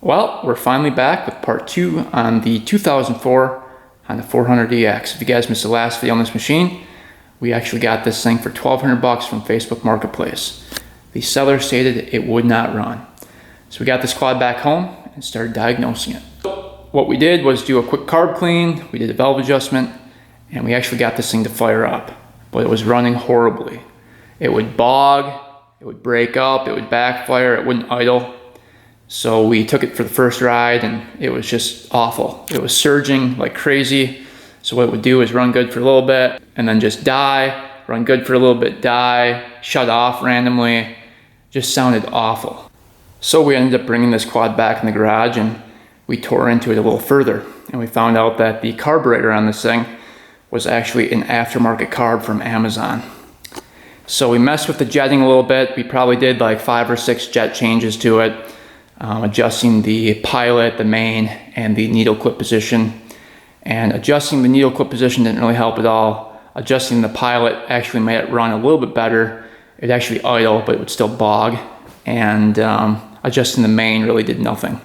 Well, we're finally back with part 2 on the 2004 Honda 400EX. If you guys missed the last video on this machine, we actually got this thing for $1,200 from Facebook Marketplace. The seller stated it would not run. So we got this quad back home and started diagnosing it. What we did was do a quick carb clean, we did a valve adjustment, and we actually got this thing to fire up. But it was running horribly. It would bog, it would break up, it would backfire, it wouldn't idle. So we took it for the first ride and it was just awful. It was surging like crazy. So what it would do is run good for a little bit and then just die, run good for a little bit, die, shut off randomly. Just sounded awful. So we ended up bringing this quad back in the garage and we tore into it a little further. And we found out that the carburetor on this thing was actually an aftermarket carb from Amazon. So we messed with the jetting a little bit. We probably did like 5 or 6 jet changes to it. Adjusting the pilot, the main, and the needle clip position. And adjusting the needle clip position didn't really help at all. Adjusting the pilot actually made it run a little bit better. It actually idle, but it would still bog. And adjusting the main really did nothing.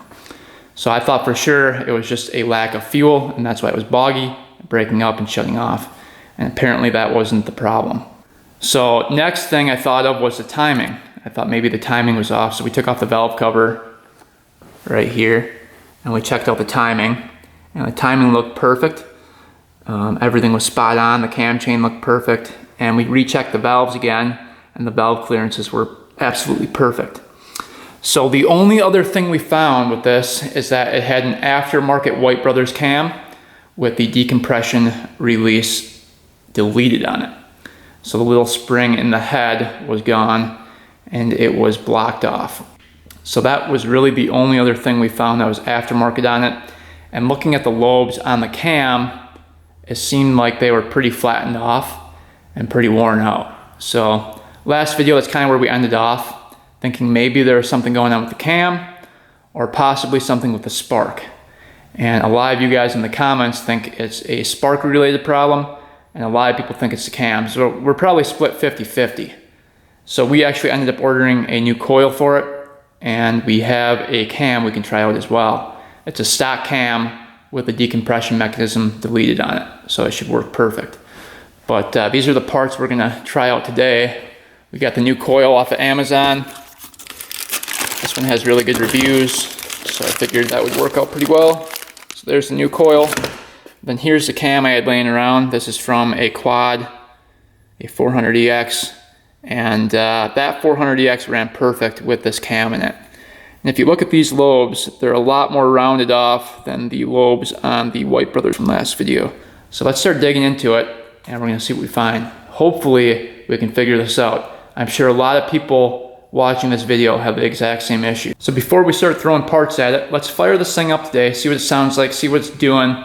So I thought for sure it was just a lack of fuel, and that's why it was boggy, breaking up and shutting off. And apparently that wasn't the problem. So next thing I thought of was the timing. I thought maybe the timing was off, so we took off the valve cover right here and we checked out the timing, and the timing looked perfect. Everything was spot on, the cam chain looked perfect, and we rechecked the valves again and the valve clearances were absolutely perfect. So the only other thing we found with this is that it had an aftermarket White Brothers cam with the decompression release deleted on it. So the little spring in the head was gone and it was blocked off. So that was really the only other thing we found that was aftermarket on it. And looking at the lobes on the cam, it seemed like they were pretty flattened off and pretty worn out. So last video, that's kind of where we ended off, thinking maybe there was something going on with the cam or possibly something with the spark. And a lot of you guys in the comments think it's a spark related problem, and a lot of people think it's the cam. So we're probably split 50-50. So we actually ended up ordering a new coil for it, and we have a cam we can try out as well. It's a stock cam with the decompression mechanism deleted on it, so it should work perfect. But these are the parts we're gonna try out today. We got the new coil off of Amazon. This one has really good reviews, so I figured that would work out pretty well. So there's the new coil. Then here's the cam I had laying around. This is from a quad, a 400EX. And that 400EX ran perfect with this cam in it. And if you look at these lobes, they're a lot more rounded off than the lobes on the White Brothers from last video. So let's start digging into it and we're gonna see what we find. Hopefully we can figure this out. I'm sure a lot of people watching this video have the exact same issue. So before we start throwing parts at it, let's fire this thing up today, see what it sounds like, see what it's doing,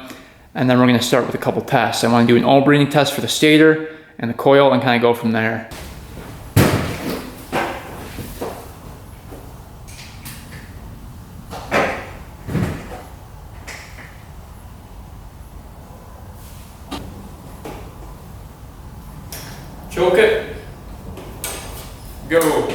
and then we're gonna start with a couple tests. I wanna do an oil breathing test for the stator and the coil and kind of go from there. Choke it. Go.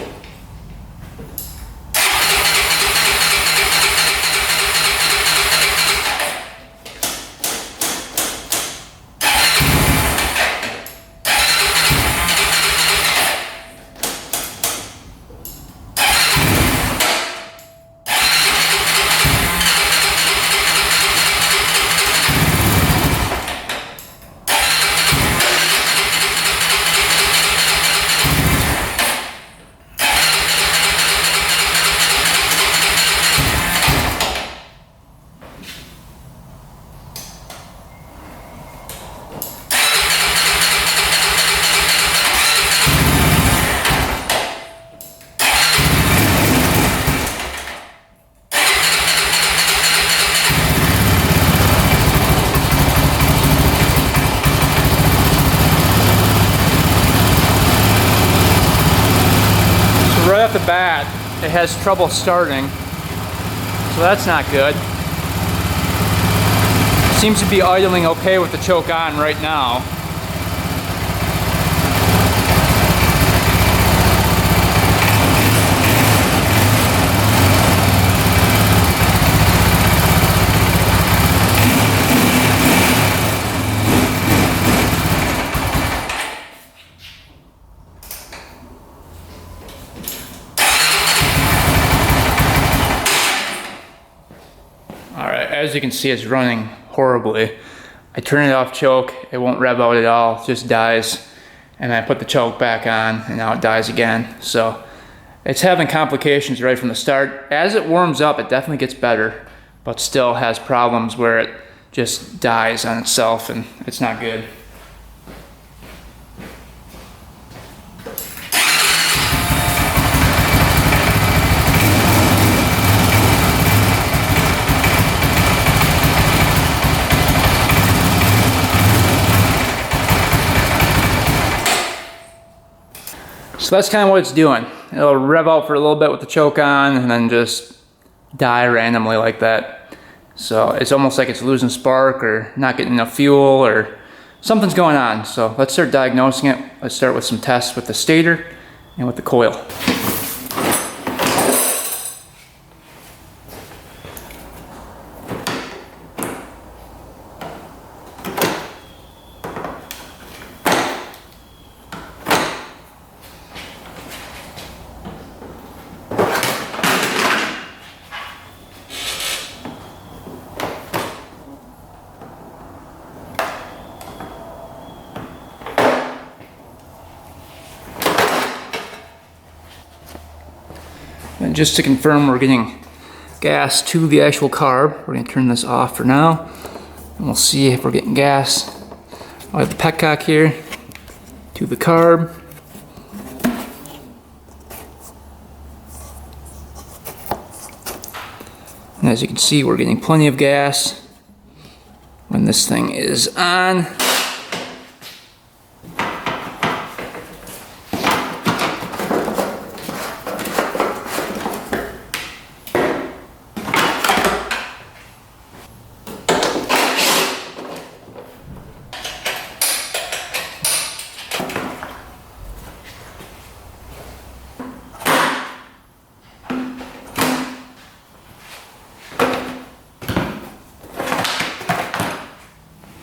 Right off the bat, it has trouble starting, so that's not good. It seems to be idling okay with the choke on right now. as you can see, it's running horribly. I turn it off choke, it won't rev out at all, it just dies. And I put the choke back on and now it dies again. So it's having complications right from the start. As it warms up, it definitely gets better, but still has problems where it just dies on itself and it's not good. So that's kind of what it's doing. It'll rev out for a little bit with the choke on and then just die randomly like that. So it's almost like it's losing spark or not getting enough fuel or something's going on. So let's start diagnosing it. Let's start with some tests with the stator and with the coil. And just to confirm we're getting gas to the actual carb, we're going to turn this off for now. And we'll see if we're getting gas. I have the petcock here to the carb. And as you can see, we're getting plenty of gas when this thing is on.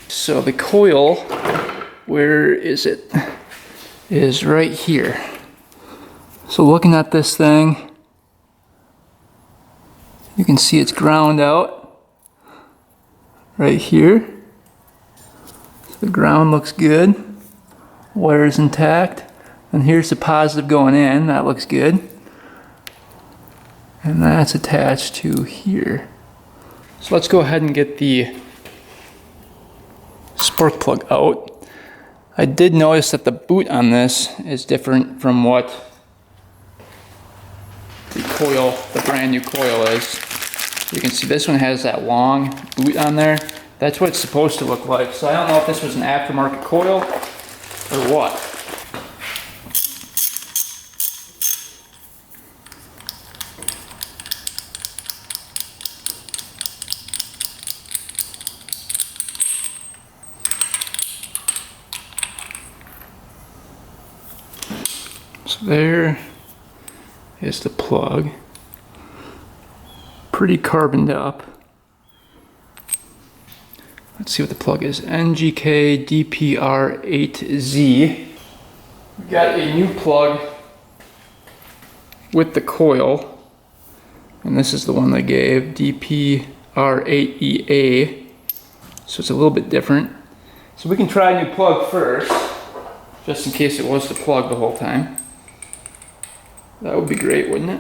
So the coil, where is it? Is right here. So looking at this thing, you can see it's ground out right here. So the ground looks good. Wire's intact. And here's the positive going in, that looks good. And that's attached to here. So let's go ahead and get the spark plug out. I did notice that the boot on this is different from what the coil, the brand new coil is. You can see this one has that long boot on there. That's what it's supposed to look like. So I don't know if this was an aftermarket coil or what. So there is the plug, pretty carboned up. Let's see what the plug is, NGK DPR8Z. We got a new plug with the coil, and this is the one they gave, DPR8EA, so it's a little bit different. So we can try a new plug first, just in case it was the plug the whole time. That would be great, wouldn't it?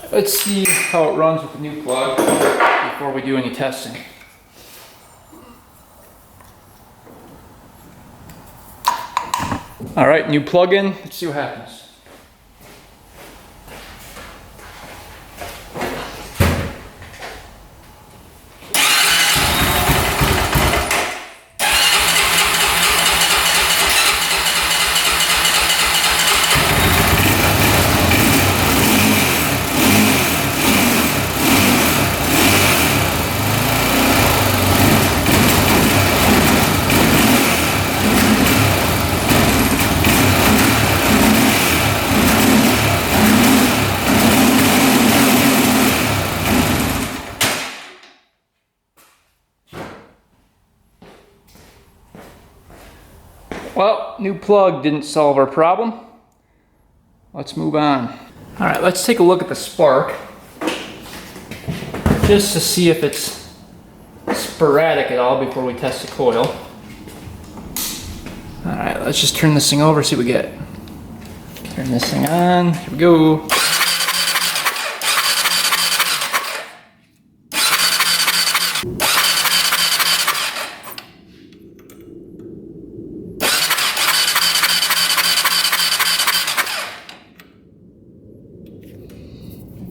Let's see how it runs with the new plug before we do any testing. All right, new plug in. Let's see what happens. Well, new plug didn't solve our problem. Let's move on. All right, let's take a look at the spark, just to see if it's sporadic at all before we test the coil. All right, let's just turn this thing over, see what we get. Turn this thing on, here we go.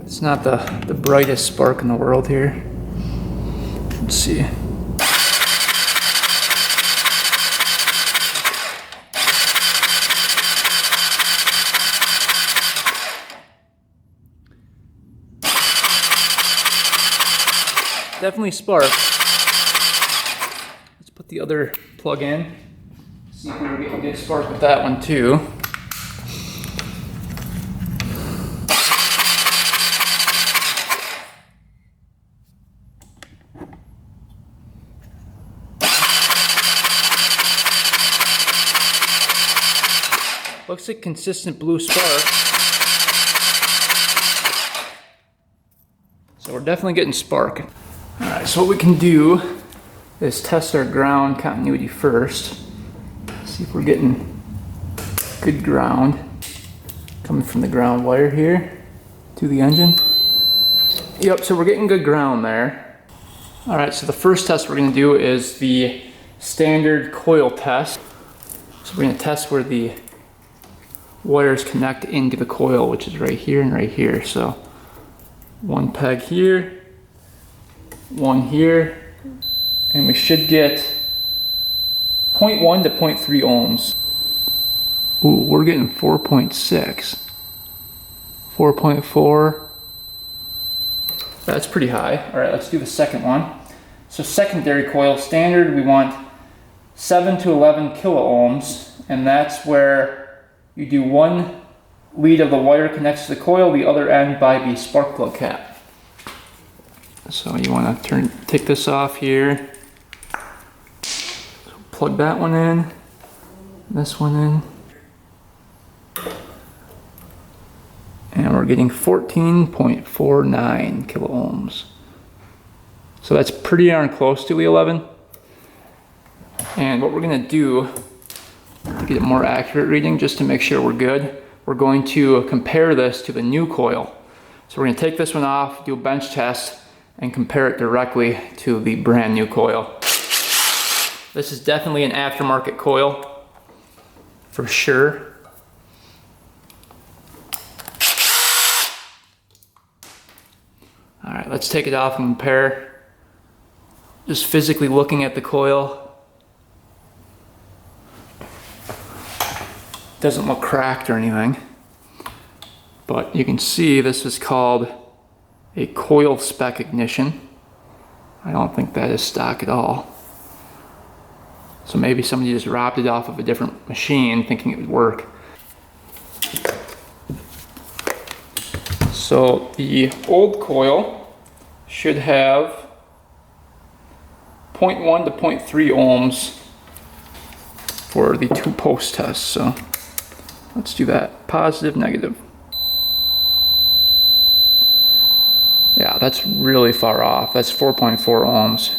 It's not the brightest spark in the world here. Let's see. Definitely spark. Let's put the other plug in. See if we can get a good spark with that one too. Looks like consistent blue spark. So we're definitely getting spark. Alright, so what we can do is test our ground continuity first. See if we're getting good ground coming from the ground wire here to the engine. Yep, so we're getting good ground there. Alright, so the first test we're going to do is the standard coil test. So we're going to test where the wires connect into the coil, which is right here and right here. So one peg here, one here, and we should get 0.1 to 0.3 ohms. Ooh, we're getting 4.6, 4.4. That's pretty high. All right, let's do the second one. So secondary coil standard, we want 7 to 11 kilo ohms, and that's where you do one lead of the wire connects to the coil, the other end by the spark plug cap. So you want to take this off here. So plug that one in, this one in. And we're getting 14.49 kilo ohms. So that's pretty darn close to the 11. And what we're going to do to get a more accurate reading, just to make sure we're good, we're going to compare this to the new coil. So we're going to take this one off, do a bench test, and compare it directly to the brand new coil. This is definitely an aftermarket coil, for sure. All right, let's take it off and compare. Just physically looking at the coil, doesn't look cracked or anything, but you can see this is called a coil spec ignition. I don't think that is stock at all. So maybe somebody just robbed it off of a different machine thinking it would work. So the old coil should have 0.1 to 0.3 ohms for the two post tests. So let's do that. Positive, negative. Yeah, that's really far off. That's 4.4 ohms.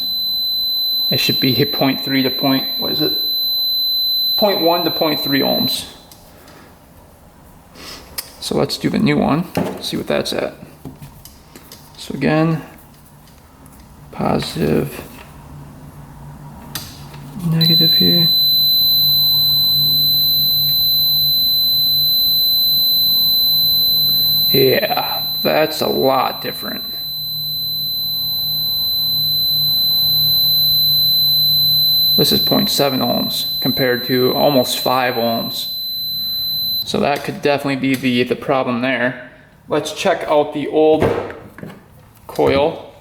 It should be 0.3 to 0.1 to 0.3 ohms. So let's do the new one, see what that's at. So again, positive, negative here. Yeah, that's a lot different. This is 0.7 ohms compared to almost 5 ohms. So that could definitely be the problem there. Let's check out the old coil.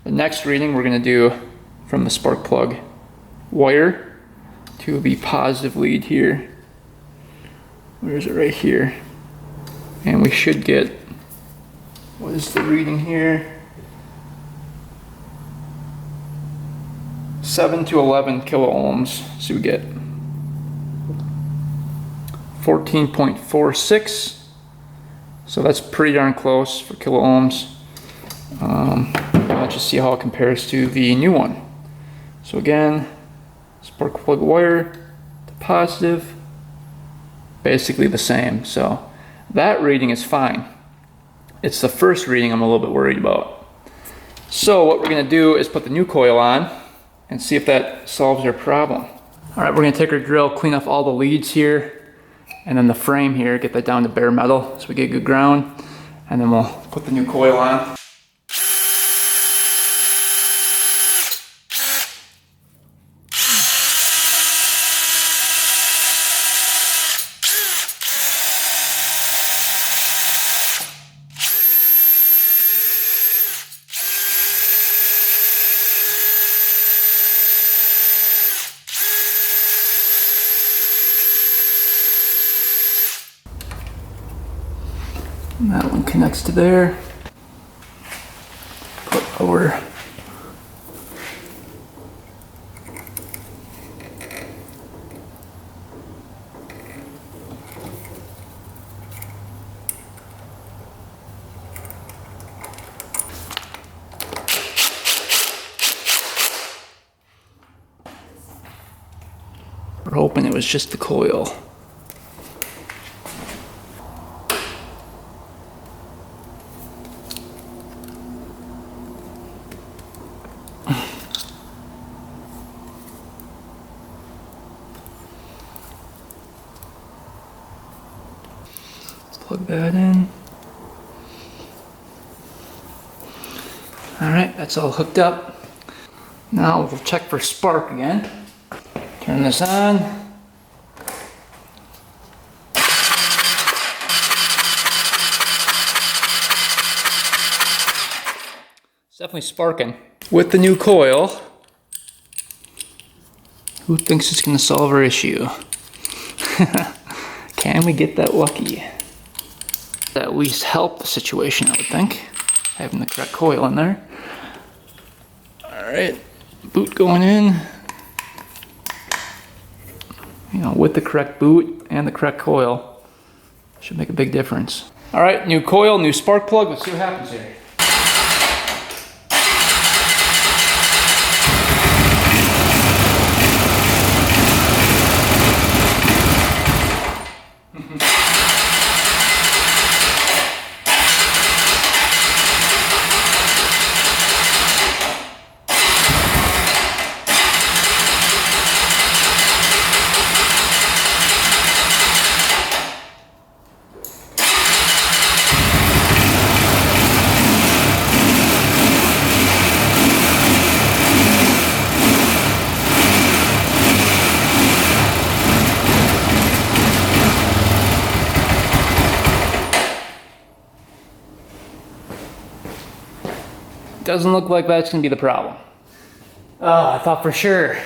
The next reading we're going to do from the spark plug wire to the positive lead here. Where is it? Right here. And we should get, what is the reading here? 7 to 11 kilo ohms. So we get 14.46. So that's pretty darn close for kilo ohms. Let's just see how it compares to the new one. So again, spark plug wire to positive, basically the same. So that reading is fine. It's the first reading I'm a little bit worried about. So what we're gonna do is put the new coil on and see if that solves our problem. All right, we're gonna take our drill, clean off all the leads here, and then the frame here, get that down to bare metal so we get good ground, and then we'll put the new coil on. And that one connects to there. Put our we're hoping it was just the coil. Plug that in. All right, that's all hooked up. Now we'll check for spark again. Turn this on. It's definitely sparking. With the new coil, who thinks it's going to solve our issue? Can we get that lucky? At least help the situation, I would think, having the correct coil in there. Alright, boot going in. You know, with the correct boot and the correct coil, should make a big difference. Alright, new coil, new spark plug, let's see what happens here. Doesn't look like that's gonna be the problem. Oh, I thought for sure.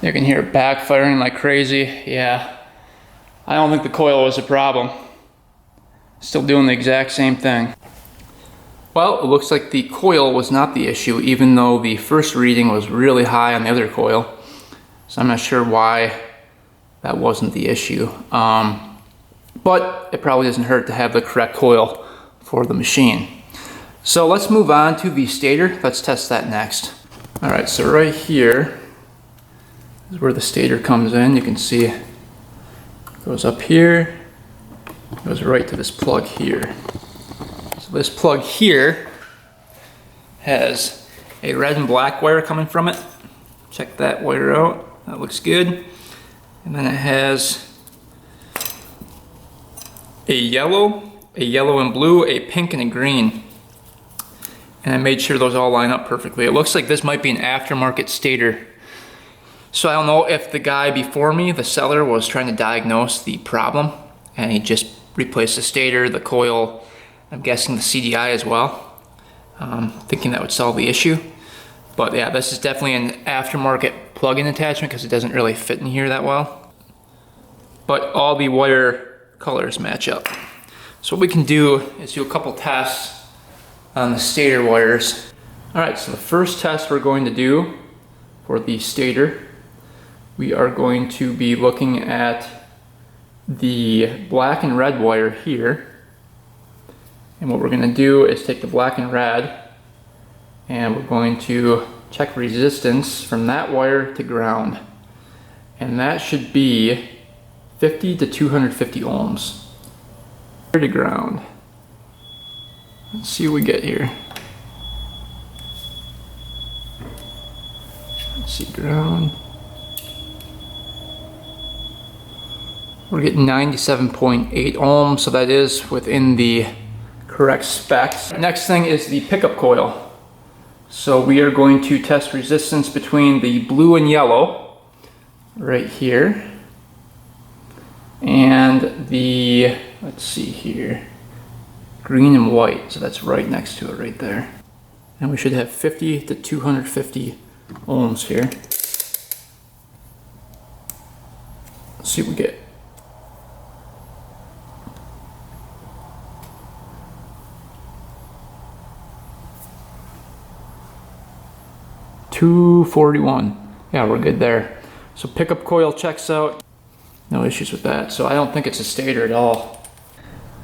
You can hear it backfiring like crazy. Yeah, I don't think the coil was a problem. Still doing the exact same thing. Well, it looks like the coil was not the issue, even though the first reading was really high on the other coil. So I'm not sure why that wasn't the issue. But it probably doesn't hurt to have the correct coil for the machine. So let's move on to the stator. Let's test that next. All right, so right here, This is where the stator comes in. You can see it goes up here, goes right to this plug here. So this plug here has a red and black wire coming from it. Check that wire out, that looks good. And then it has a yellow and blue, a pink and a green. And I made sure those all line up perfectly. It looks like this might be an aftermarket stator. So I don't know if the guy before me, the seller, was trying to diagnose the problem and he just replaced the stator, the coil, I'm guessing the CDI as well, thinking that would solve the issue. But yeah, this is definitely an aftermarket plug-in attachment because it doesn't really fit in here that well. But all the wire colors match up. So what we can do is do a couple tests on the stator wires. All right, so the first test we're going to do for the stator, we are going to be looking at the black and red wire here. And what we're going to do is take the black and red and we're going to check resistance from that wire to ground. And that should be 50 to 250 ohms. To ground. Let's see what we get here. Let's see, ground. We're getting 97.8 ohms, so that is within the correct specs. Next thing is the pickup coil. So we are going to test resistance between the blue and yellow right here and the, let's see here, green and white. So that's right next to it right there. And we should have 50 to 250 ohms here. Let's see what we get. $241. Yeah, we're good there. So pickup coil checks out. No issues with that. So I don't think it's a stator at all.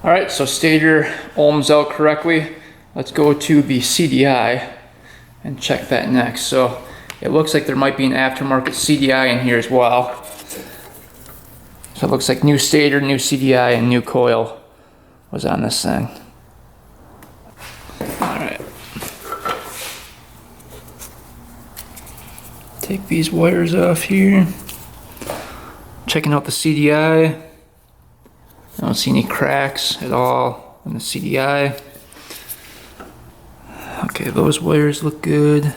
All right, so stator ohms out correctly. Let's go to the CDI and check that next. So it looks like there might be an aftermarket CDI in here as well. So it looks like new stator, new CDI, and new coil was on this thing. All right. Take these wires off here. Checking out the CDI. I don't see any cracks at all in the CDI. Okay, those wires look good.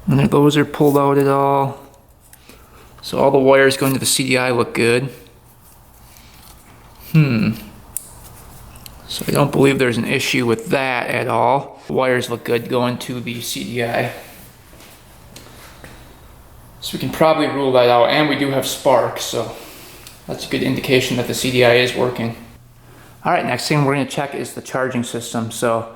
None of those are pulled out at all. So all the wires going to the CDI look good. So I don't believe there's an issue with that at all. The wires look good going to the CDI. So we can probably rule that out, and we do have sparks, so that's a good indication that the CDI is working. All right, next thing we're going to check is the charging system. So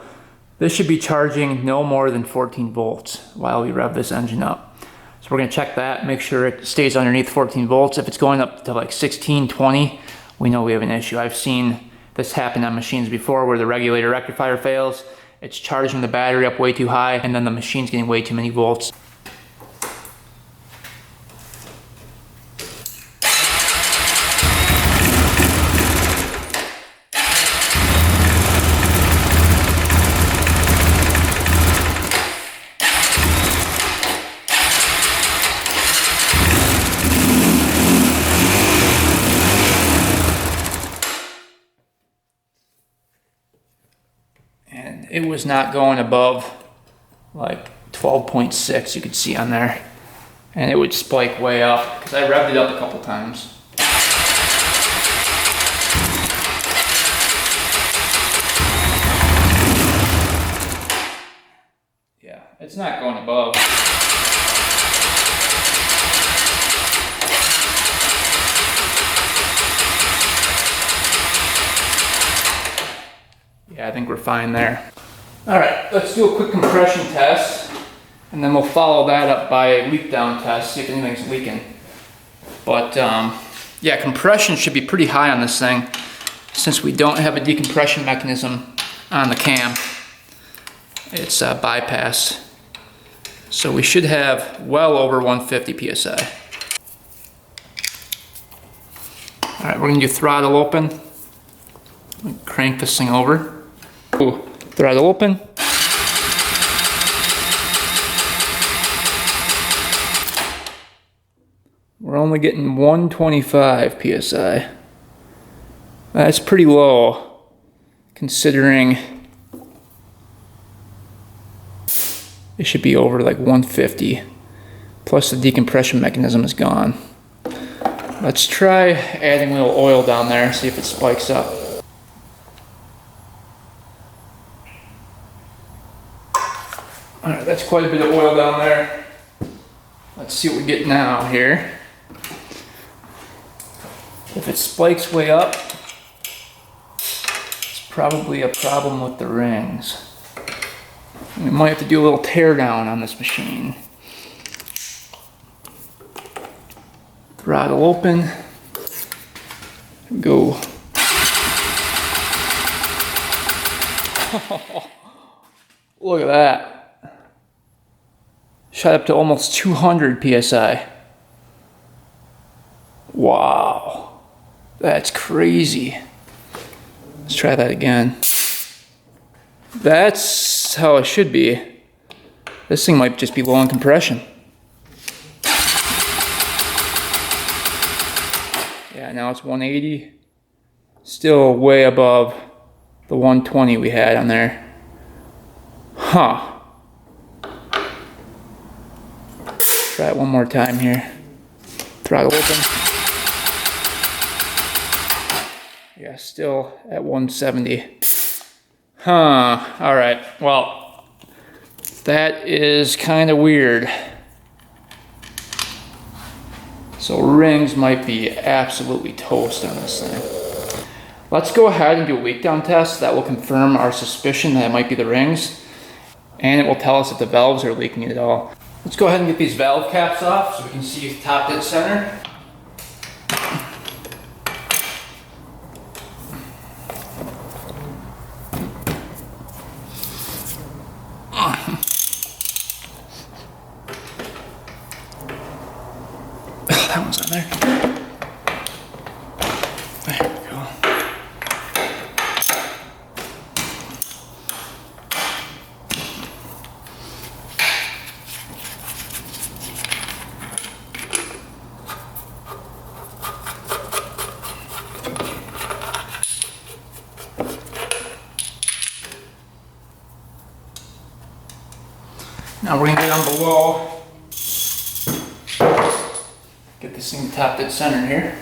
this should be charging no more than 14 volts while we rev this engine up. So we're going to check that, make sure it stays underneath 14 volts. If it's going up to like 16, 20, we know we have an issue. I've seen this happen on machines before where the regulator rectifier fails. It's charging the battery up way too high, and then the machine's getting way too many volts. And it was not going above like 12.6, you could see on there. And it would spike way up because I revved it up a couple times. Yeah, it's not going above. Yeah, I think we're fine there. All right, let's do a quick compression test, and then we'll follow that up by a leak down test, see if anything's leaking. But yeah, compression should be pretty high on this thing since we don't have a decompression mechanism on the cam. It's bypassed. So we should have well over 150 PSI. All right, we're gonna do throttle open. Crank this thing over. Ooh, throttle open. We're only getting 125 PSI. That's pretty low, considering it should be over like 150. Plus the decompression mechanism is gone. Let's try adding a little oil down there, see if it spikes up. Alright, that's quite a bit of oil down there. Let's see what we get now here. If it spikes way up, it's probably a problem with the rings. We might have to do a little tear down on this machine. Throttle open. Go. Look at that. Shot up to almost 200 PSI. Wow. That's crazy. Let's try that again. That's how it should be. This thing might just be low on compression. Yeah, now it's 180. Still way above the 120 we had on there. Huh. Try it one more time here. Throttle open. Yeah, still at 170. Huh, alright, well, that is kind of weird. So rings might be absolutely toast on this thing. Let's go ahead and do a leak down test. That will confirm our suspicion that it might be the rings, and it will tell us if the valves are leaking at all. Let's go ahead and get these valve caps off so we can see top dead center. That one's on there. There we go. Now we're going to get down below. Get this thing top dead center here.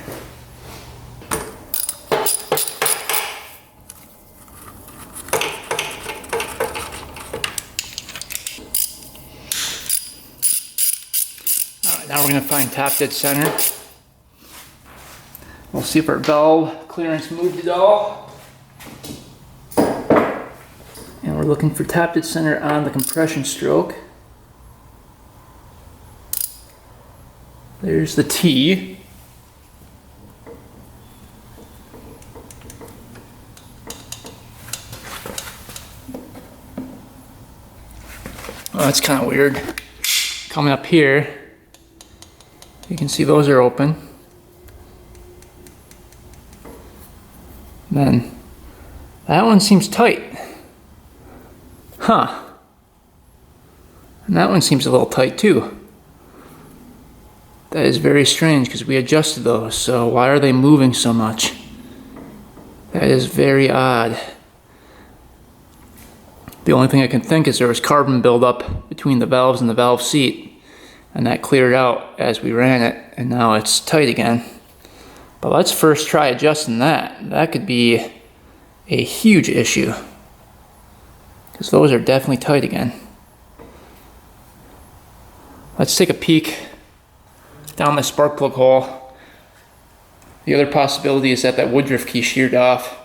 Alright, now we're going to find top dead center. We'll see if our valve clearance moved at all. And we're looking for top dead center on the compression stroke. There's the T. Oh, that's kind of weird. Coming up here, you can see those are open. Then that one seems tight. Huh. And that one seems a little tight too. That is very strange because we adjusted those, so why are they moving so much? That is very odd. The only thing I can think is there was carbon buildup between the valves and the valve seat, and that cleared out as we ran it, and now it's tight again. But let's first try adjusting that. That could be a huge issue, because those are definitely tight again. Let's take a peek down the spark plug hole. The other possibility is that that Woodruff key sheared off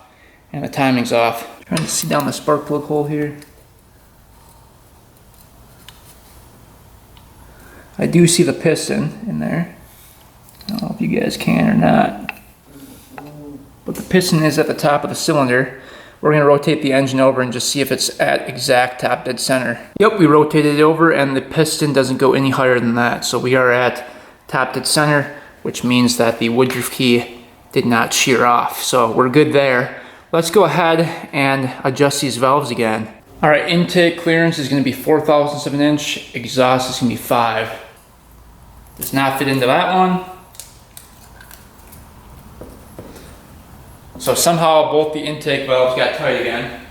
and the timing's off. Trying to see down the spark plug hole here. I do see the piston in there. I don't know if you guys can or not. But the piston is at the top of the cylinder, we're gonna rotate the engine over and just see if it's at exact top dead center. Yep, we rotated it over and the piston doesn't go any higher than that. So we are at top dead center, which means that the Woodruff key did not shear off. So we're good there. Let's go ahead and adjust these valves again. All right, intake clearance is gonna be 4/1000 of an inch, exhaust is gonna be 5. Does not fit into that one. So somehow both the intake valves got tight again.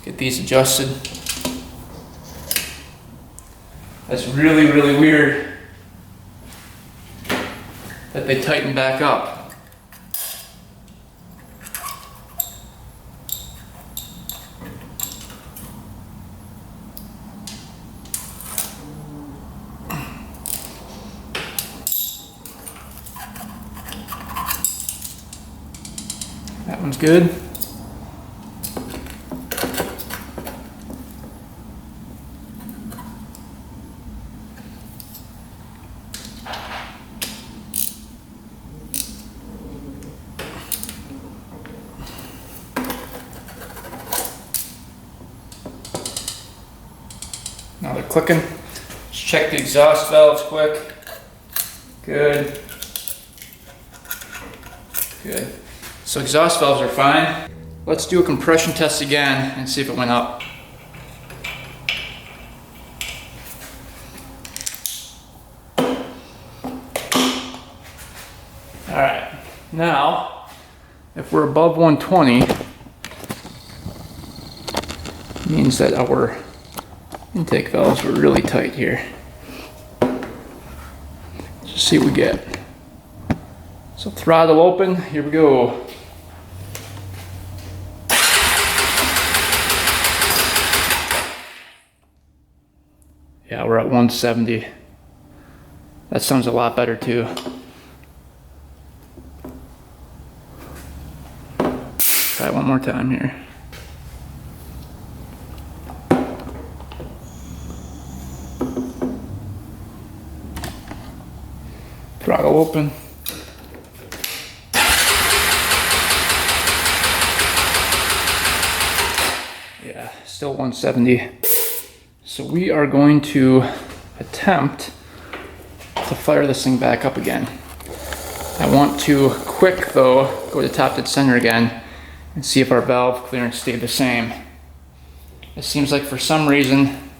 Get these adjusted. That's really, really weird that they tighten back up. That one's good. Now they're clicking. Let's check the exhaust valves quick. Good. Good. So exhaust valves are fine. Let's do a compression test again and see if it went up. All right, now, if we're above 120, it means that our intake valves were really tight here. Let's see what we get. So throttle open, here we go. Yeah, we're at 170. That sounds a lot better too. Try it one more time here. Throttle open. Yeah, still 170. So we are going to attempt to fire this thing back up again. I want to quick though go to top dead center again and see if our valve clearance stayed the same. It seems like for some reason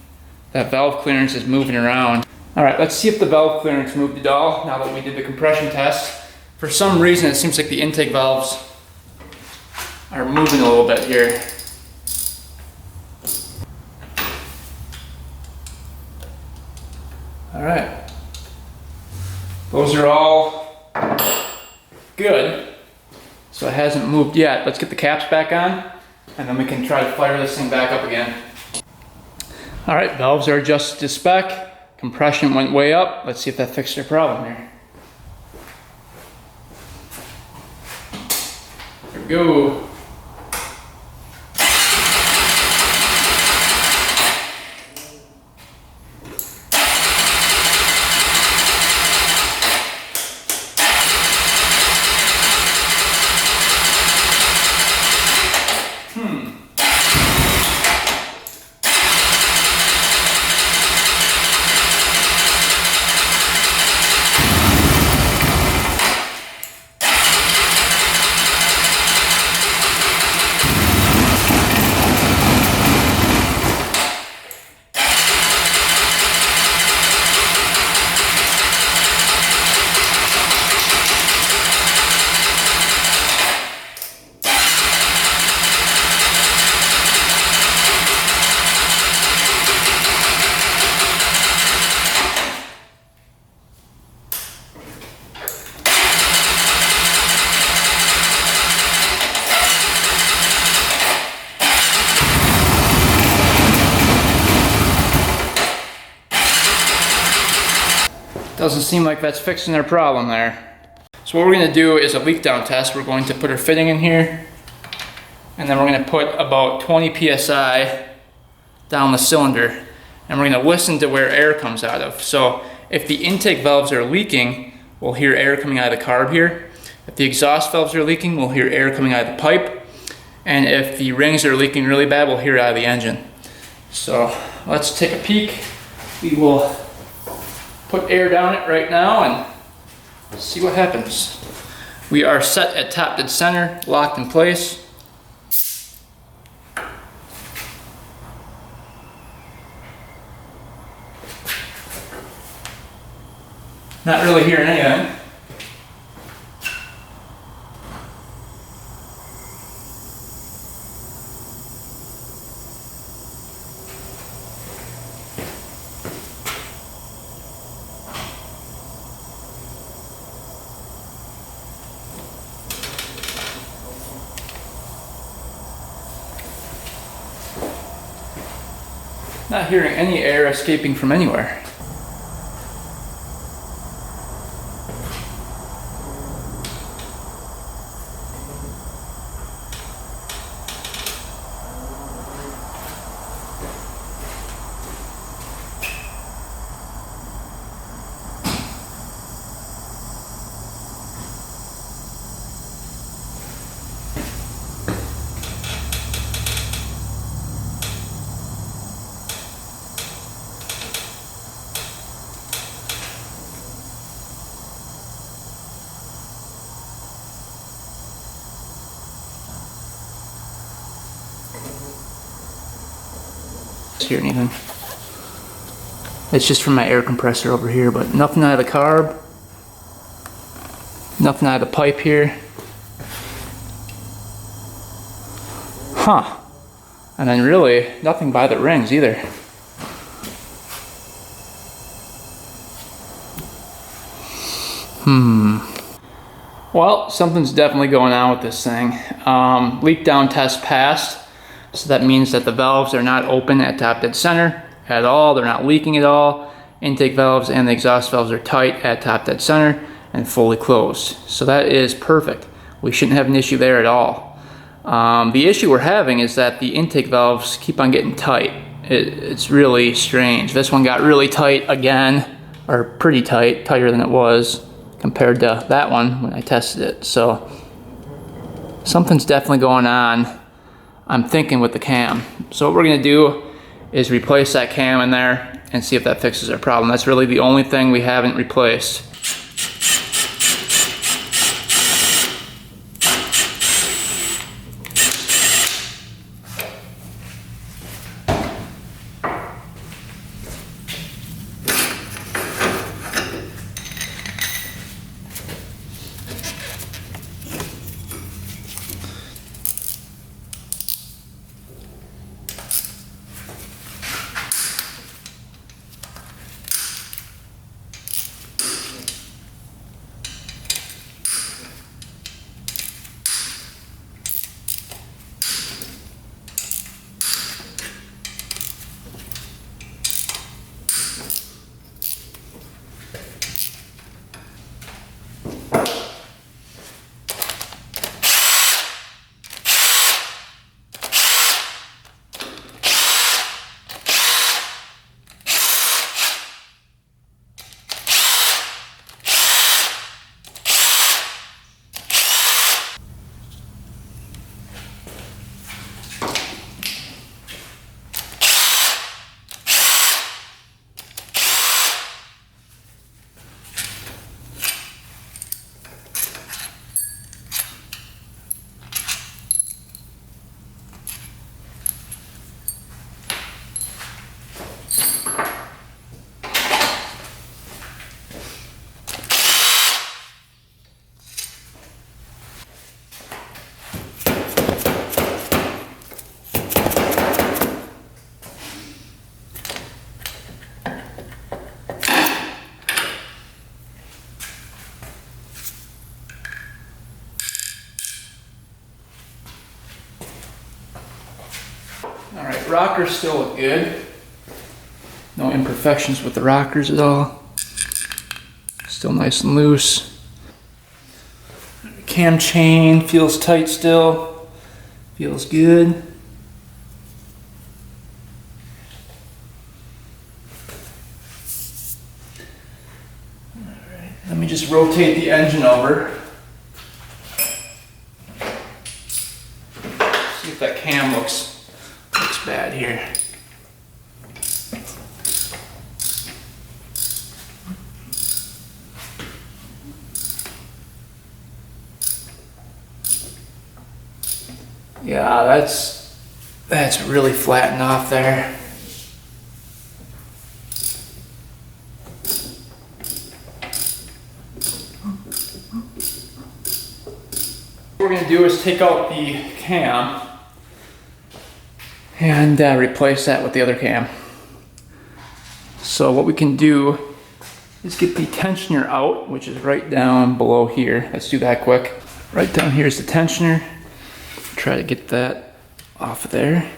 that valve clearance is moving around. All right, let's see if the valve clearance moved at all now that we did the compression test. For some reason it seems like the intake valves are moving a little bit here. All right, those are all good. So it hasn't moved yet. Let's get the caps back on and then we can try to fire this thing back up again. All right, valves are adjusted to spec. Compression went way up. Let's see if that fixed our problem here. Here we go. Doesn't seem like that's fixing their problem there. So what we're going to do is a leak down test. We're going to put our fitting in here, and then we're going to put about 20 psi down the cylinder, and we're going to listen to where air comes out of. So if the intake valves are leaking, we'll hear air coming out of the carb here. If the exhaust valves are leaking, we'll hear air coming out of the pipe. And if the rings are leaking really bad, we'll hear it out of the engine. So let's take a peek. We will put air down it right now and see what happens. We are set at top dead center, locked in place. Not really hearing anything. Not hearing any air escaping from anywhere. Hear anything. It's just from my air compressor over here, but nothing out of the carb, nothing out of the pipe here. Huh. And then really nothing by the rings either. Well, something's definitely going on with this thing. Leak down test passed. So that means that the valves are not open at top dead center at all. They're not leaking at all. Intake valves and the exhaust valves are tight at top dead center and fully closed. So that is perfect. We shouldn't have an issue there at all. The issue we're having is that the intake valves keep on getting tight. It's really strange. This one got really tight again, or pretty tight, tighter than it was compared to that one when I tested it. So something's definitely going on, I'm thinking, with the cam. So what we're gonna do is replace that cam in there and see if that fixes our problem. That's really the only thing we haven't replaced. Alright, rockers still look good. No imperfections with the rockers at all. Still nice and loose. Cam chain feels tight still. Feels good. Alright, let me just rotate the engine over. looks bad here. Yeah, that's really flattened off there. What we're going to do is take out the cam and replace that with the other cam. So what we can do is get the tensioner out, which is right down below here. Let's do that quick. Right down here is the tensioner. Try to get that off of there.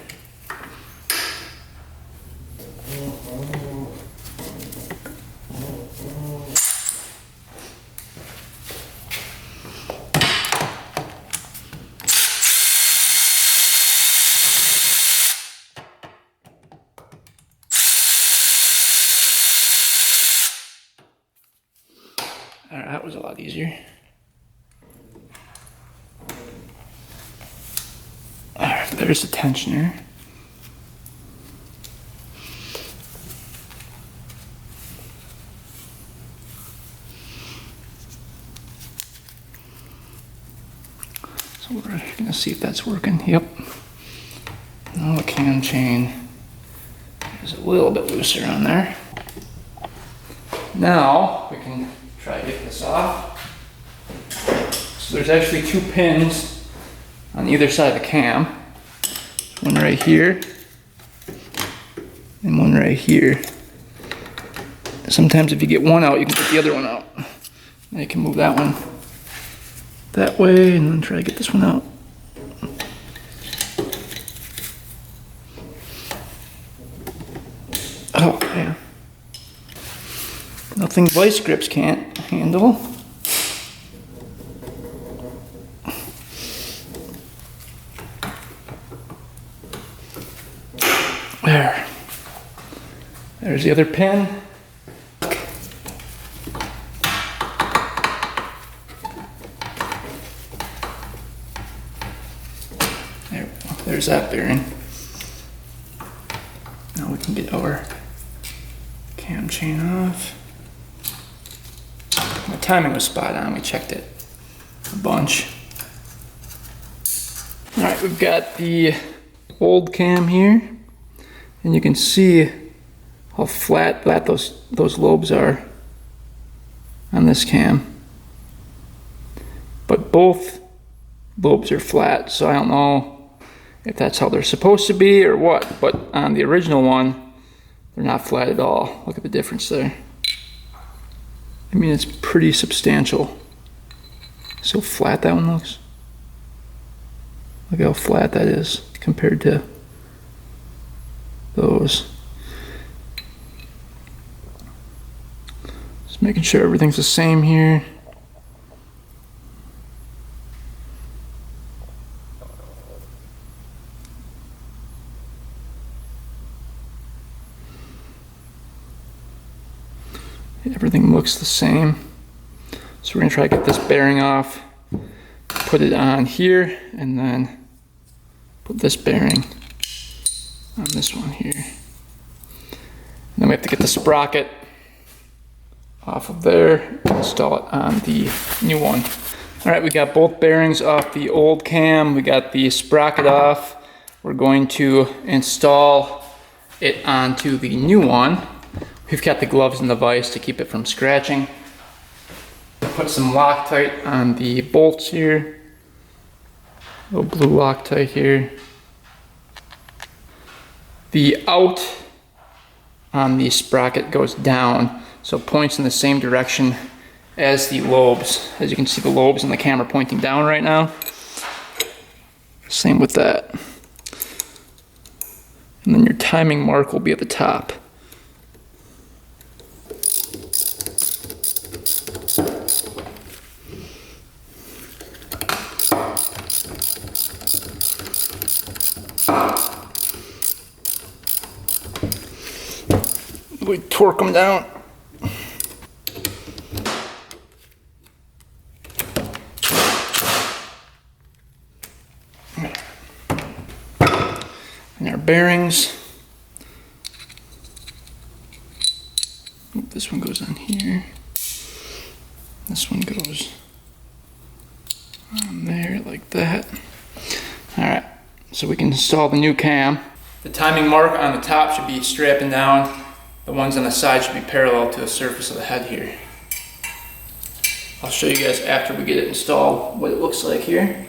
All right, that was a lot easier. All right, there's the tensioner. So we're gonna see if that's working. Yep. Now the cam chain is a little bit looser on there. Now we can try to get this off. So there's actually 2 pins on either side of the cam. One right here and one right here. Sometimes if you get one out, you can get the other one out. Now you can move that one that way and then try to get this one out. Oh, yeah. Nothing vice grips can't handle. There. There's the other pin. There's that bearing. Now we can get our cam chain off. The timing was spot on, we checked it a bunch. All right, we've got the old cam here, and you can see how flat those lobes are on this cam. But both lobes are flat, so I don't know if that's how they're supposed to be or what, but on the original one, they're not flat at all. Look at the difference there. I mean, it's pretty substantial. See how flat that one looks? Look how flat that is compared to those. Just making sure everything's the same here. Everything looks the same. So we're gonna try to get this bearing off, put it on here, and then put this bearing on this one here. And then we have to get the sprocket off of there, install it on the new one. All right, we got both bearings off the old cam. We got the sprocket off. We're going to install it onto the new one. We've got the gloves and the vise to keep it from scratching. Put some Loctite on the bolts here. A little blue Loctite here. The out on the sprocket goes down, so it points in the same direction as the lobes. As you can see, the lobes in the camera pointing down right now. Same with that. And then your timing mark will be at the top. We torque them down. bearings. This one goes on here. This one goes on there like that. All right, so we can install the new cam. The timing mark on the top should be strapping down. The ones on the side should be parallel to the surface of the head here. I'll show you guys after we get it installed what it looks like here.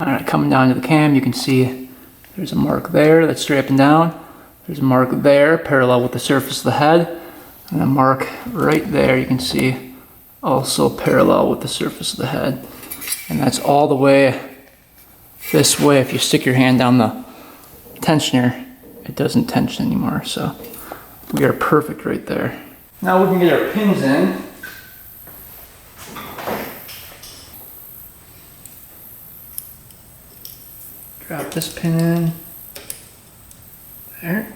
Alright, coming down to the cam, you can see there's a mark there that's strapping down. There's a mark there, parallel with the surface of the head. And a mark right there, you can see, also parallel with the surface of the head. And that's all the way this way. If you stick your hand down the tensioner, it doesn't tension anymore. So we are perfect right there. Now we can get our pins in. Drop this pin in there.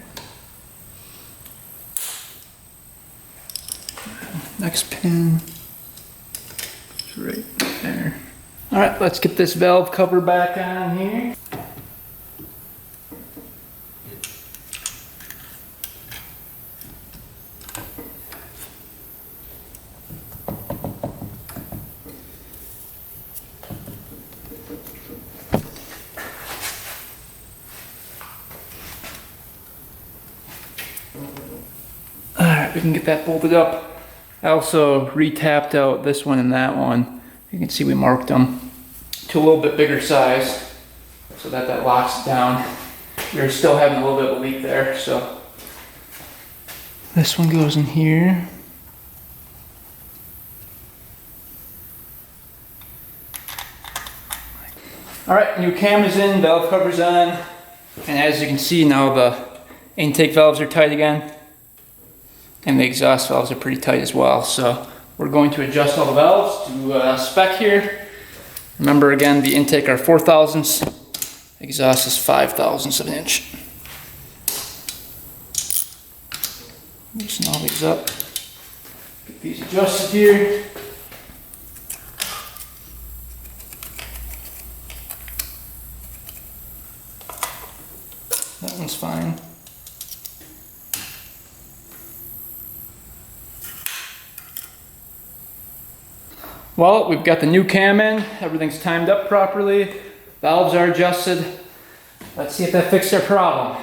Next pin is right there. All right, let's get this valve cover back on here. We can get that bolted up. I also re-tapped out this one and that one. You can see we marked them to a little bit bigger size so that locks it down. You're still having a little bit of a leak there, so this one goes in here. All right, new cam is in, valve cover's on, and as you can see now the intake valves are tight again. And the exhaust valves are pretty tight as well. So we're going to adjust all the valves to spec here. Remember again, the intake are 4/1000ths, exhaust is 5/1000ths of an inch. Loosen all these up. Get these adjusted here. That one's fine. Well, we've got the new cam in, everything's timed up properly, valves are adjusted. Let's see if that fixed our problem.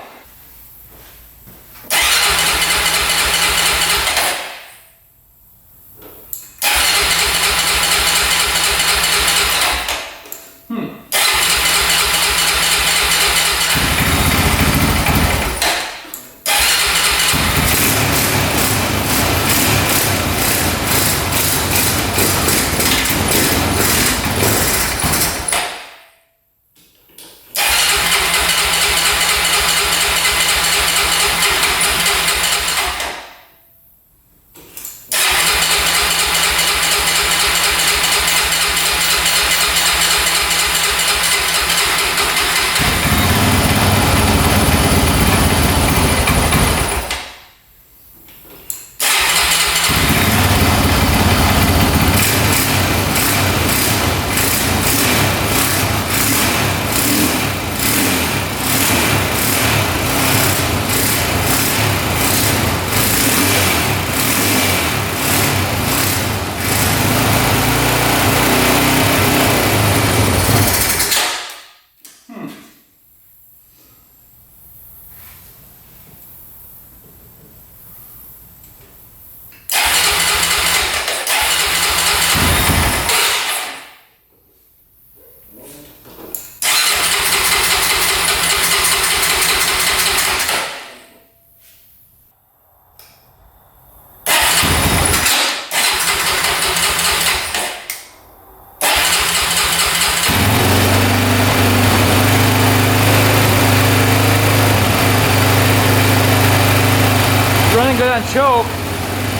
Running good on choke,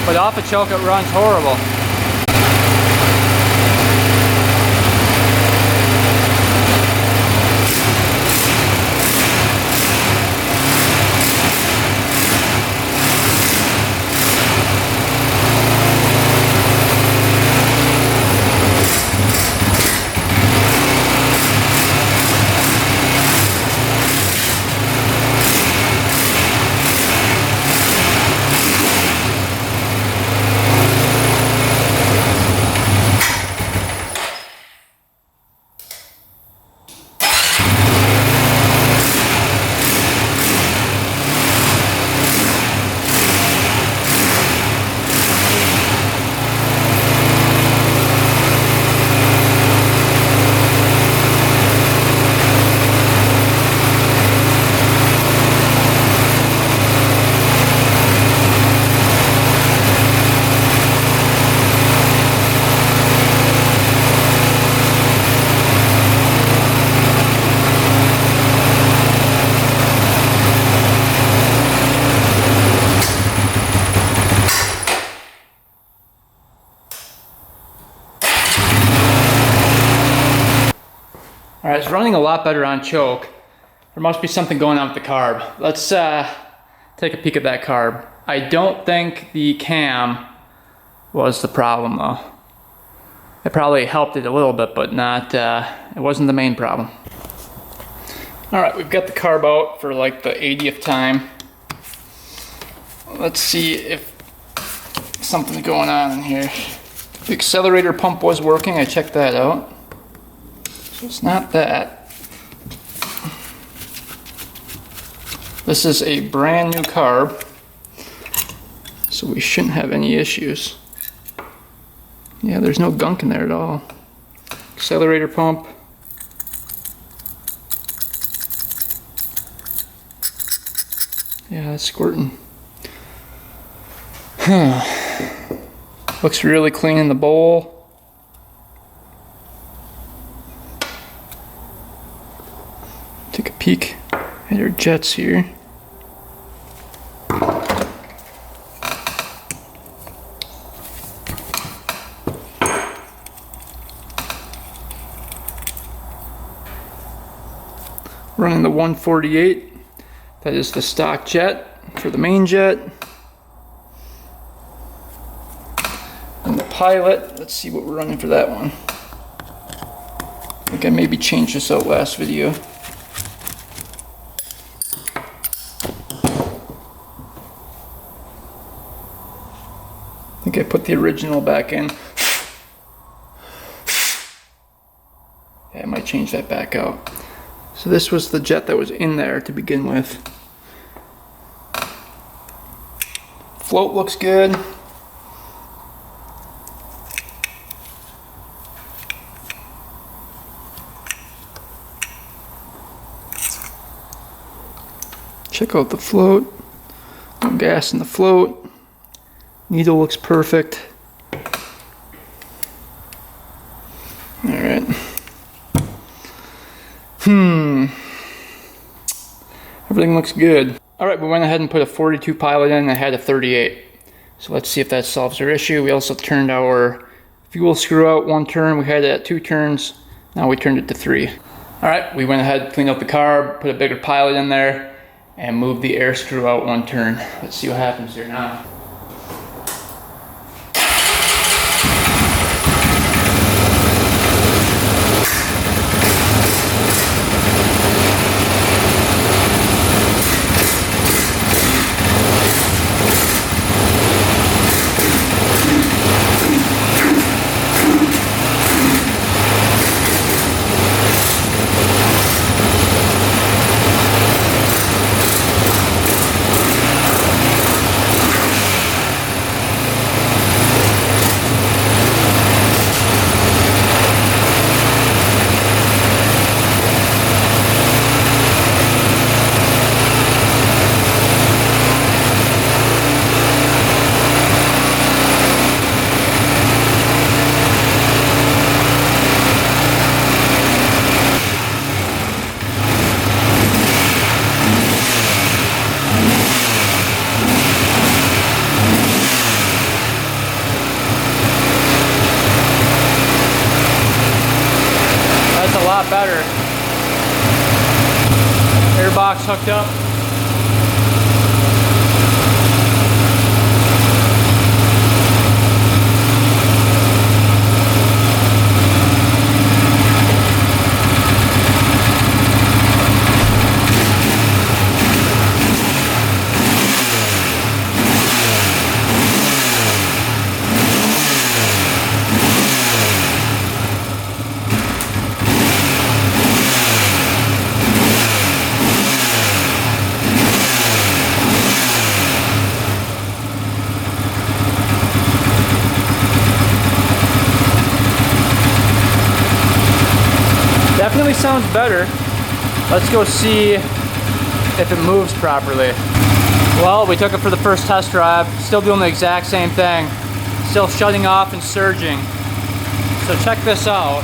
but off a choke it runs horrible. All right, it's running a lot better on choke. There must be something going on with the carb. Let's take a peek at that carb. I don't think the cam was the problem though. It probably helped it a little bit, but not, it wasn't the main problem. All right, we've got the carb out for like the 80th time. Let's see if something's going on in here. The accelerator pump was working, I checked that out. So it's not that. This is a brand new carb, so we shouldn't have any issues. Yeah, there's no gunk in there at all. Accelerator pump. Yeah, it's squirting. Looks really clean in the bowl. Take a peek at our jets here. Running the 148. That is the stock jet for the main jet. And the pilot, let's see what we're running for that one. I think I maybe changed this out last video. I think I put the original back in. Yeah, I might change that back out. So this was the jet that was in there to begin with. Float looks good. Check out the float. No gas in the float. Needle looks perfect. Alright. Everything looks good. Alright, we went ahead and put a 42 pilot in and I had a 38. So let's see if that solves our issue. We also turned our fuel screw out one turn. We had it at 2 turns. Now we turned it to 3. Alright, we went ahead, cleaned up the carb, put a bigger pilot in there, and moved the air screw out one turn. Let's see what happens here now. Better. Airbox hooked up. Definitely sounds better. Let's go see if it moves properly. Well, we took it for the first test drive. Still doing the exact same thing. Still shutting off and surging. So check this out.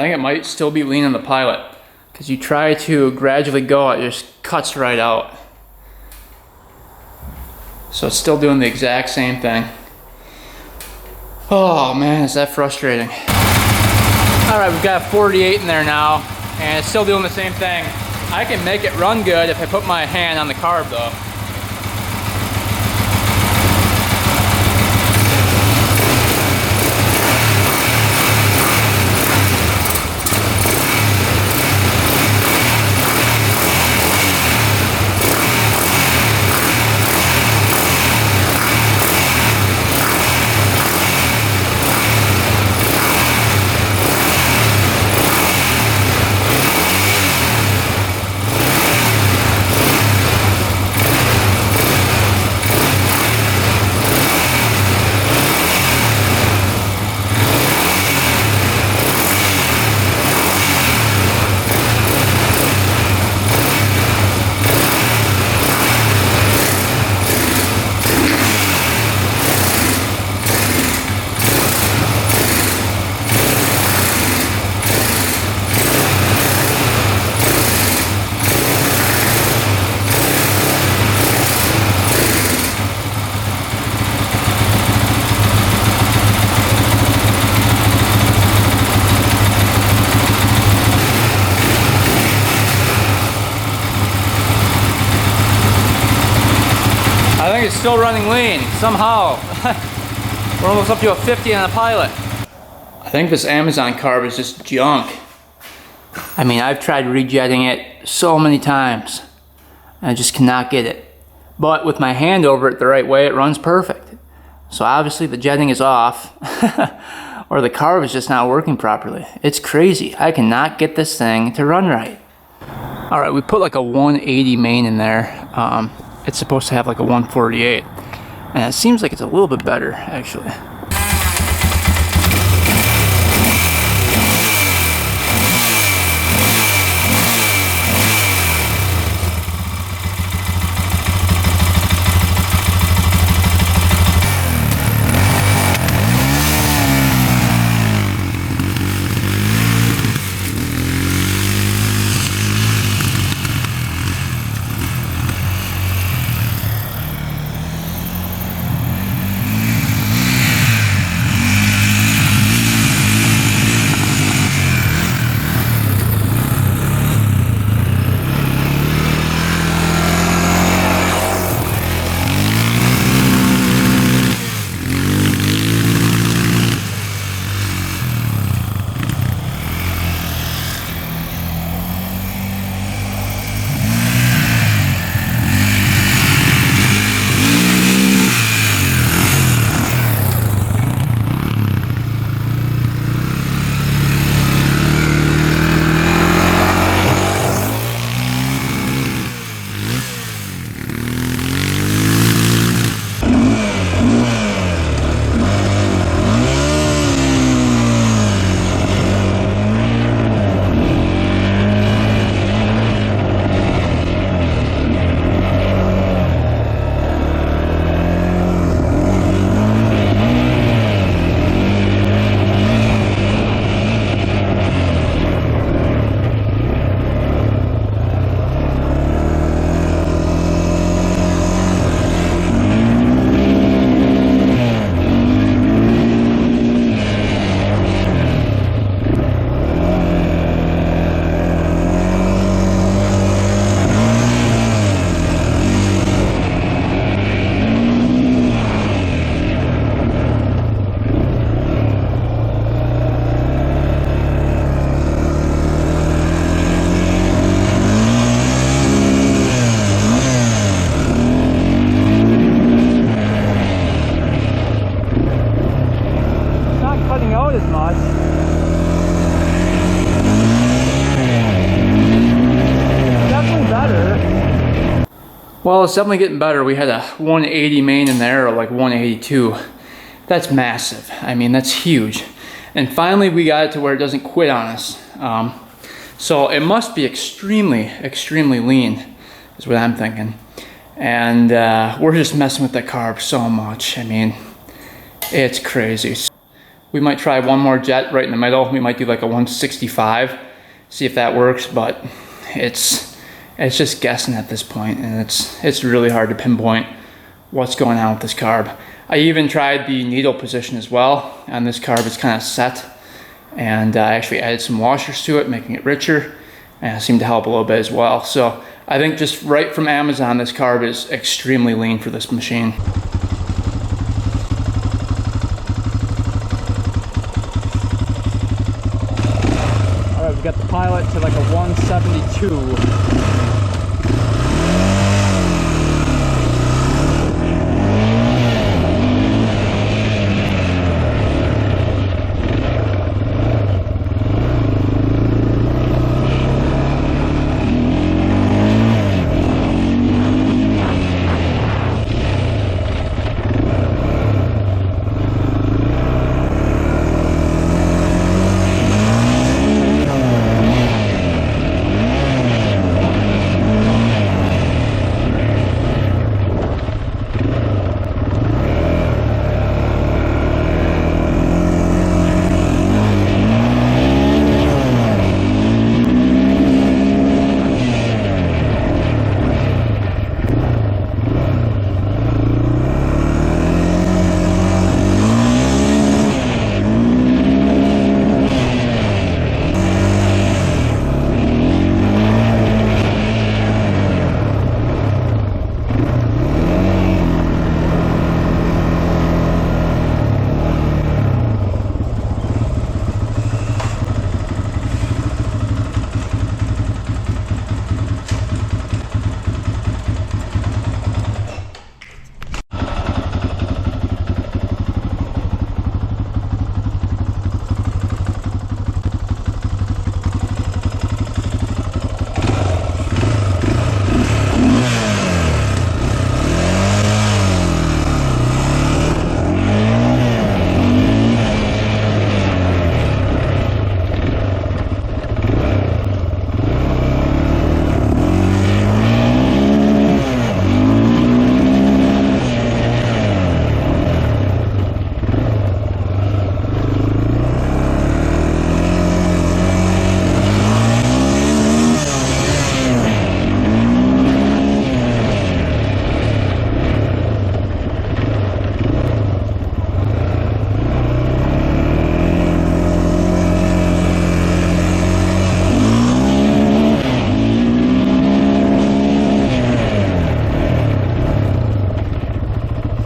think it might still be lean on the pilot, because you try to gradually go, it just cuts right out. So it's still doing the exact same thing. Oh man, is that frustrating. All right, we've got 48 in there now, and it's still doing the same thing. I can make it run good if I put my hand on the carb though. It's still running lean, somehow. We're almost up to a 50 on the pilot. I think this Amazon carb is just junk. I mean, I've tried rejetting it so many times, and I just cannot get it. But with my hand over it the right way, it runs perfect. So obviously the jetting is off, or the carb is just not working properly. It's crazy. I cannot get this thing to run right. All right, we put like a 180 main in there. It's supposed to have like a 148, and it seems like it's a little bit better actually. Well, it's definitely getting better. We had a 180 main in there, or like 182. That's massive. I mean, that's huge. And finally, we got it to where it doesn't quit on us. So it must be extremely, extremely lean, is what I'm thinking. And we're just messing with the carb so much. I mean, it's crazy. We might try one more jet right in the middle. We might do like a 165, see if that works, but it's just guessing at this point, and it's really hard to pinpoint what's going on with this carb. I even tried the needle position as well, and this carb is kind of set, and I actually added some washers to it, making it richer, and it seemed to help a little bit as well. So I think just right from Amazon, this carb is extremely lean for this machine. All right, we've got the pilot to like a 172.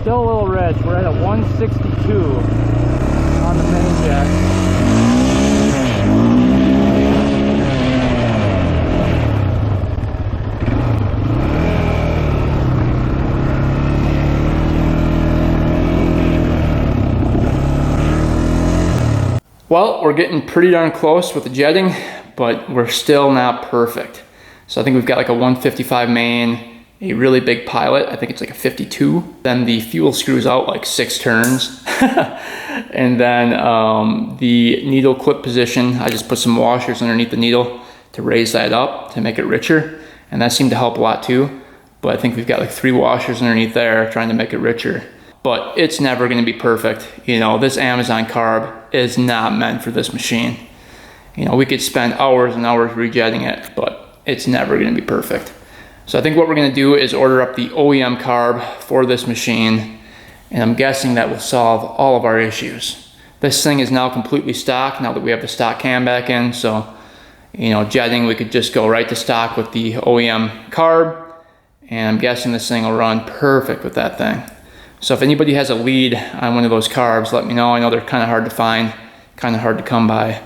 Still a little rich. We're at a 162 on the main jack. Well, we're getting pretty darn close with the jetting, but we're still not perfect. So I think we've got like a 155 main, a really big pilot. I think it's like a 52. Then the fuel screws out like 6 turns. And then the needle clip position, I just put some washers underneath the needle to raise that up to make it richer. And that seemed to help a lot too. But I think we've got like 3 washers underneath there trying to make it richer. But it's never gonna be perfect. You know, this Amazon carb is not meant for this machine. You know, we could spend hours and hours rejetting it, but it's never gonna be perfect. So I think what we're gonna do is order up the OEM carb for this machine, and I'm guessing that will solve all of our issues. This thing is now completely stock now that we have the stock cam back in, so you know, jetting, we could just go right to stock with the OEM carb, and I'm guessing this thing will run perfect with that thing. So if anybody has a lead on one of those carbs, let me know. I know they're kind of hard to find, kind of hard to come by.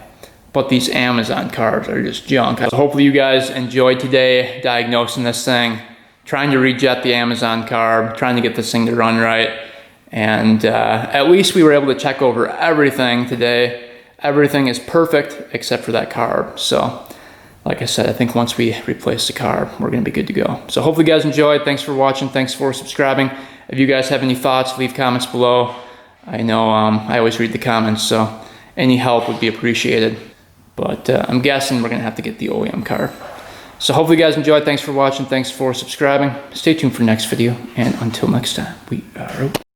But these Amazon carbs are just junk. So hopefully you guys enjoyed today diagnosing this thing, trying to rejet the Amazon carb, trying to get this thing to run right. And at least we were able to check over everything today. Everything is perfect except for that carb. So like I said, I think once we replace the carb, we're gonna be good to go. So hopefully you guys enjoyed. Thanks for watching. Thanks for subscribing. If you guys have any thoughts, leave comments below. I know I always read the comments, so any help would be appreciated. But I'm guessing we're gonna have to get the OEM carb. So hopefully you guys enjoyed. Thanks for watching. Thanks for subscribing. Stay tuned for next video. And until next time, we are out.